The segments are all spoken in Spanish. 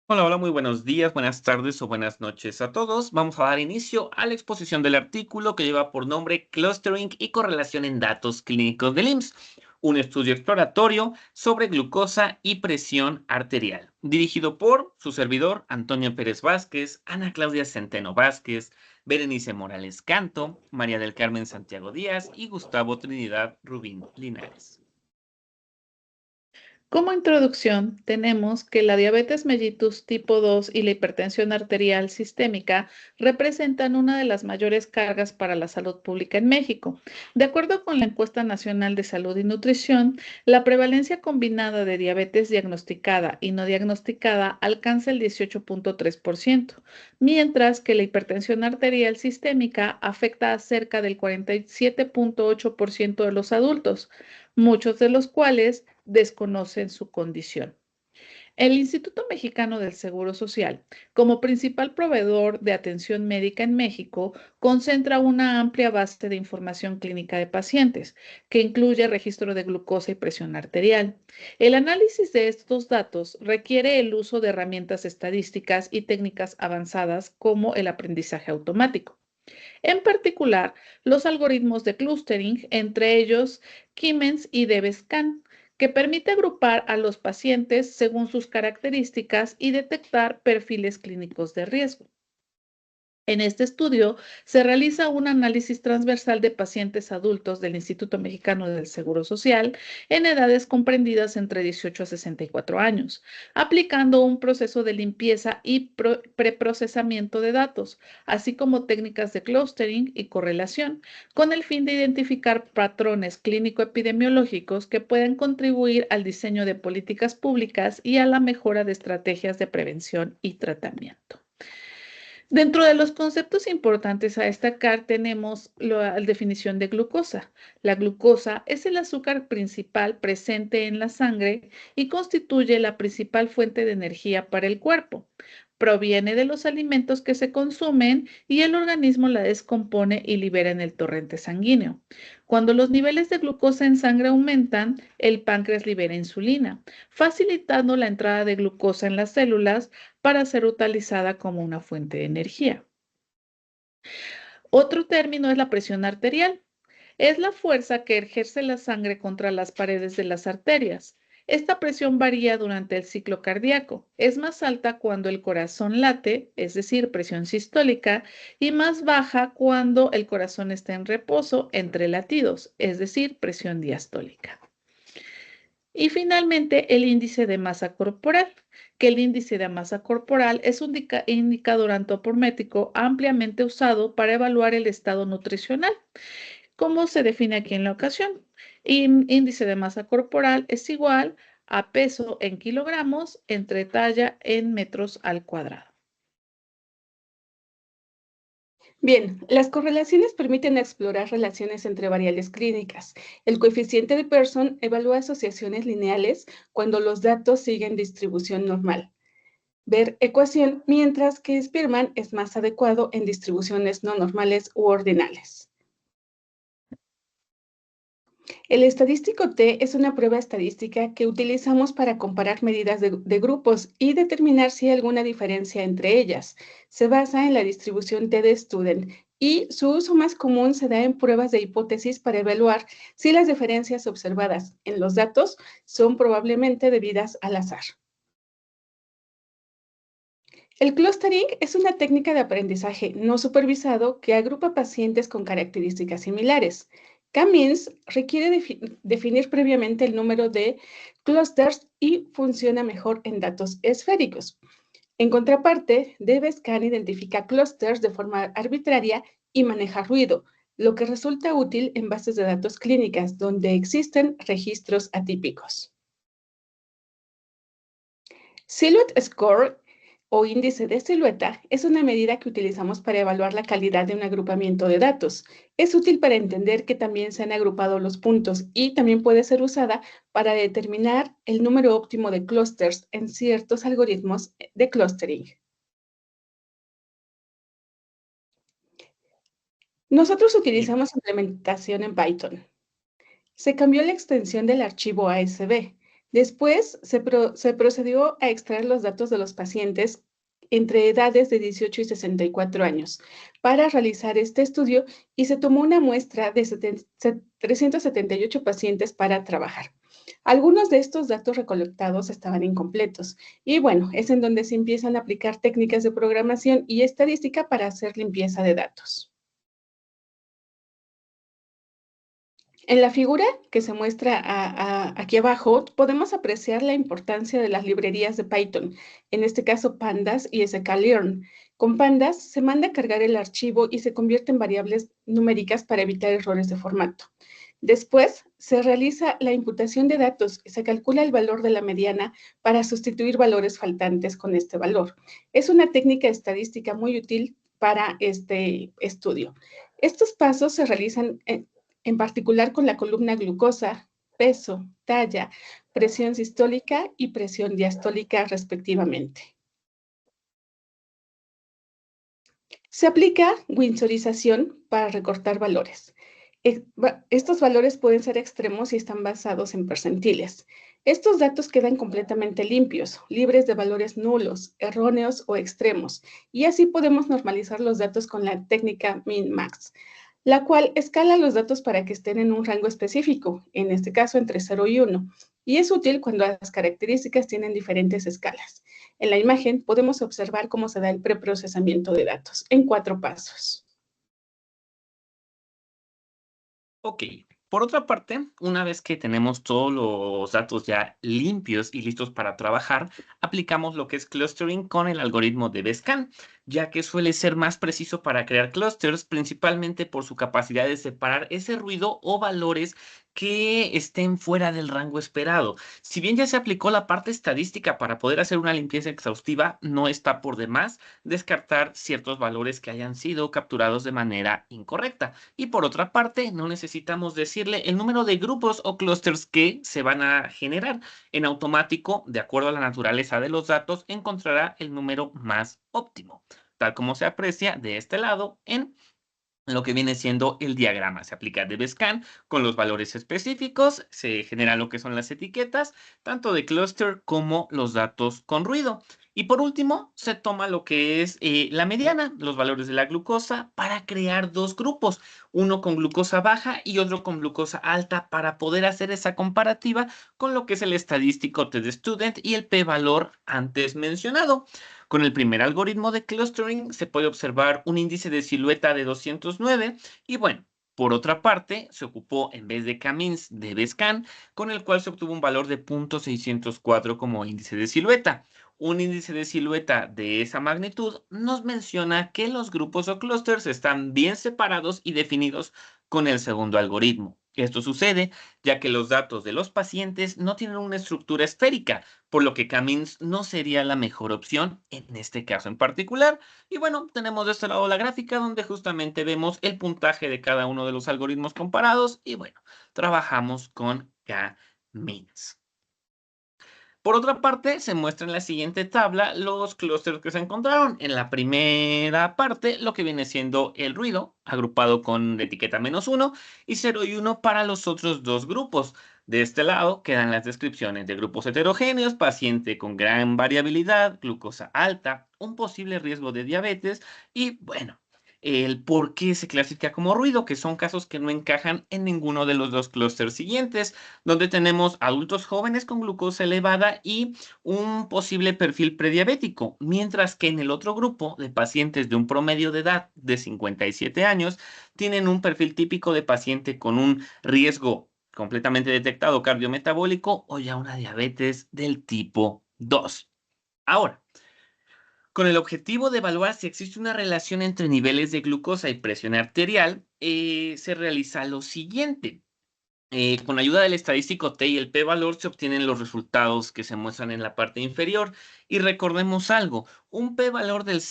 Hola, hola, muy buenos días, buenas tardes o buenas noches a todos. Vamos a dar inicio a la exposición del artículo que lleva por nombre Clustering y correlación en datos clínicos del IMSS, un estudio exploratorio sobre glucosa y presión arterial, dirigido por su servidor Antonio Pérez Vázquez, Ana Claudia Centeno Vázquez, Berenice Morales Canto, María del Carmen Santiago Díaz y Gustavo Trinidad Rubín Linares. Como introducción, tenemos que la diabetes mellitus tipo 2 y la hipertensión arterial sistémica representan una de las mayores cargas para la salud pública en México. De acuerdo con la Encuesta Nacional de Salud y Nutrición, la prevalencia combinada de diabetes diagnosticada y no diagnosticada alcanza el 18.3%, mientras que la hipertensión arterial sistémica afecta a cerca del 47.8% de los adultos, muchos de los cuales desconocen su condición. El Instituto Mexicano del Seguro Social, como principal proveedor de atención médica en México, concentra una amplia base de información clínica de pacientes, que incluye registro de glucosa y presión arterial. El análisis de estos datos requiere el uso de herramientas estadísticas y técnicas avanzadas como el aprendizaje automático. En particular, los algoritmos de clustering, entre ellos Siemens y DBSCAN, que permite agrupar a los pacientes según sus características y detectar perfiles clínicos de riesgo. En este estudio se realiza un análisis transversal de pacientes adultos del Instituto Mexicano del Seguro Social en edades comprendidas entre 18 a 64 años, aplicando un proceso de limpieza y preprocesamiento de datos, así como técnicas de clustering y correlación, con el fin de identificar patrones clínico-epidemiológicos que puedan contribuir al diseño de políticas públicas y a la mejora de estrategias de prevención y tratamiento. Dentro de los conceptos importantes a destacar tenemos la definición de glucosa. La glucosa es el azúcar principal presente en la sangre y constituye la principal fuente de energía para el cuerpo. Proviene de los alimentos que se consumen y el organismo la descompone y libera en el torrente sanguíneo. Cuando los niveles de glucosa en sangre aumentan, el páncreas libera insulina, facilitando la entrada de glucosa en las células para ser utilizada como una fuente de energía. Otro término es la presión arterial. Es la fuerza que ejerce la sangre contra las paredes de las arterias. Esta presión varía durante el ciclo cardíaco. Es más alta cuando el corazón late, es decir, presión sistólica, y más baja cuando el corazón está en reposo entre latidos, es decir, presión diastólica. Y finalmente, el índice de masa corporal, que el índice de masa corporal es un indicador antropométrico ampliamente usado para evaluar el estado nutricional, como se define aquí en la ocasión. Índice de masa corporal es igual a peso en kilogramos entre talla en metros al cuadrado. Bien, las correlaciones permiten explorar relaciones entre variables clínicas. El coeficiente de Pearson evalúa asociaciones lineales cuando los datos siguen distribución normal. Ver ecuación, mientras que Spearman es más adecuado en distribuciones no normales u ordinales. El estadístico T es una prueba estadística que utilizamos para comparar medidas de grupos y determinar si hay alguna diferencia entre ellas. Se basa en la distribución T de Student y su uso más común se da en pruebas de hipótesis para evaluar si las diferencias observadas en los datos son probablemente debidas al azar. El clustering es una técnica de aprendizaje no supervisado que agrupa pacientes con características similares. K-means requiere definir previamente el número de clusters y funciona mejor en datos esféricos. En contraparte, DBSCAN identifica clusters de forma arbitraria y maneja ruido, lo que resulta útil en bases de datos clínicas donde existen registros atípicos. Silhouette Score o índice de silueta es una medida que utilizamos para evaluar la calidad de un agrupamiento de datos. Es útil para entender que también se han agrupado los puntos y también puede ser usada para determinar el número óptimo de clusters en ciertos algoritmos de clustering. Nosotros Bien. utilizamos implementación en Python. Se cambió la extensión del archivo ASB. Después se procedió a extraer los datos de los pacientes entre edades de 18 y 64 años para realizar este estudio y se tomó una muestra de 378 pacientes para trabajar. Algunos de estos datos recolectados estaban incompletos y bueno, es en donde se empiezan a aplicar técnicas de programación y estadística para hacer limpieza de datos. En la figura que se muestra aquí abajo, podemos apreciar la importancia de las librerías de Python, en este caso Pandas y sklearn. Con Pandas se manda a cargar el archivo y se convierte en variables numéricas para evitar errores de formato. Después, se realiza la imputación de datos y se calcula el valor de la mediana para sustituir valores faltantes con este valor. Es una técnica estadística muy útil para este estudio. Estos pasos se realizan en particular con la columna glucosa, peso, talla, presión sistólica y presión diastólica respectivamente. Se aplica winsorización para recortar valores. Estos valores pueden ser extremos y están basados en percentiles. Estos datos quedan completamente limpios, libres de valores nulos, erróneos o extremos, y así podemos normalizar los datos con la técnica min-max, la cual escala los datos para que estén en un rango específico, en este caso entre 0 y 1, y es útil cuando las características tienen diferentes escalas. En la imagen podemos observar cómo se da el preprocesamiento de datos en 4 pasos. Ok. Por otra parte, una vez que tenemos todos los datos ya limpios y listos para trabajar, aplicamos lo que es clustering con el algoritmo de Vscan, ya que suele ser más preciso para crear clusters, principalmente por su capacidad de separar ese ruido o valores que estén fuera del rango esperado. Si bien ya se aplicó la parte estadística para poder hacer una limpieza exhaustiva, no está por demás descartar ciertos valores que hayan sido capturados de manera incorrecta. Y por otra parte, no necesitamos decirle el número de grupos o clusters que se van a generar. En automático, de acuerdo a la naturaleza de los datos, encontrará el número más óptimo, tal como se aprecia de este lado en lo que viene siendo el diagrama. Se aplica DBSCAN con los valores específicos, se generan lo que son las etiquetas, tanto de clúster como los datos con ruido. Y por último, se toma lo que es la mediana, los valores de la glucosa, para crear dos grupos, uno con glucosa baja y otro con glucosa alta, para poder hacer esa comparativa con lo que es el estadístico TD-Student y el p-valor antes mencionado. Con el primer algoritmo de clustering se puede observar un índice de silueta de 209 y bueno, por otra parte, se ocupó en vez de K-means de Vscan, con el cual se obtuvo un valor de 0.604 como índice de silueta. Un índice de silueta de esa magnitud nos menciona que los grupos o clusters están bien separados y definidos con el segundo algoritmo. Esto sucede ya que los datos de los pacientes no tienen una estructura esférica, por lo que K-means no sería la mejor opción en este caso en particular. Y bueno, tenemos de este lado la gráfica donde justamente vemos el puntaje de cada uno de los algoritmos comparados y bueno, trabajamos con K-means. Por otra parte, se muestra en la siguiente tabla los clústeres que se encontraron. En la primera parte, lo que viene siendo el ruido, agrupado con la etiqueta -1 y 0 y 1 para los otros dos grupos. De este lado quedan las descripciones de grupos heterogéneos, paciente con gran variabilidad, glucosa alta, un posible riesgo de diabetes y, bueno, el por qué se clasifica como ruido, que son casos que no encajan en ninguno de los dos clústeres siguientes, donde tenemos adultos jóvenes con glucosa elevada y un posible perfil prediabético, mientras que en el otro grupo de pacientes de un promedio de edad de 57 años tienen un perfil típico de paciente con un riesgo completamente detectado cardiometabólico o ya una diabetes del tipo 2. Ahora, con el objetivo de evaluar si existe una relación entre niveles de glucosa y presión arterial, se realiza lo siguiente. Con ayuda del estadístico T y el p-valor se obtienen los resultados que se muestran en la parte inferior. Y recordemos algo, un p-valor del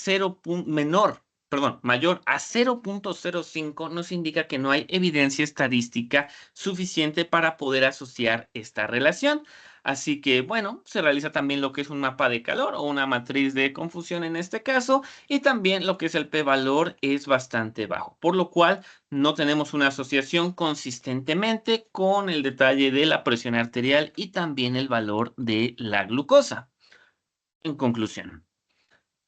mayor a 0.05 nos indica que no hay evidencia estadística suficiente para poder asociar esta relación. Así que, bueno, se realiza también lo que es un mapa de calor o una matriz de confusión en este caso, y también lo que es el p-valor es bastante bajo, por lo cual no tenemos una asociación consistentemente con el detalle de la presión arterial y también el valor de la glucosa. En conclusión,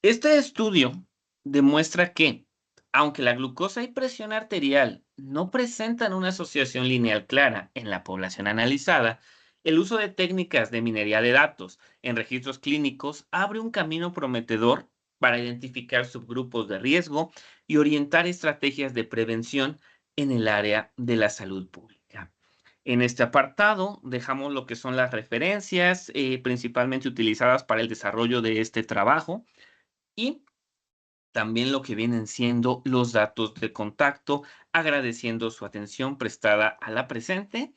este estudio demuestra que, aunque la glucosa y presión arterial no presentan una asociación lineal clara en la población analizada, el uso de técnicas de minería de datos en registros clínicos abre un camino prometedor para identificar subgrupos de riesgo y orientar estrategias de prevención en el área de la salud pública. En este apartado dejamos lo que son las referencias principalmente utilizadas para el desarrollo de este trabajo y también lo que vienen siendo los datos de contacto, agradeciendo su atención prestada a la presente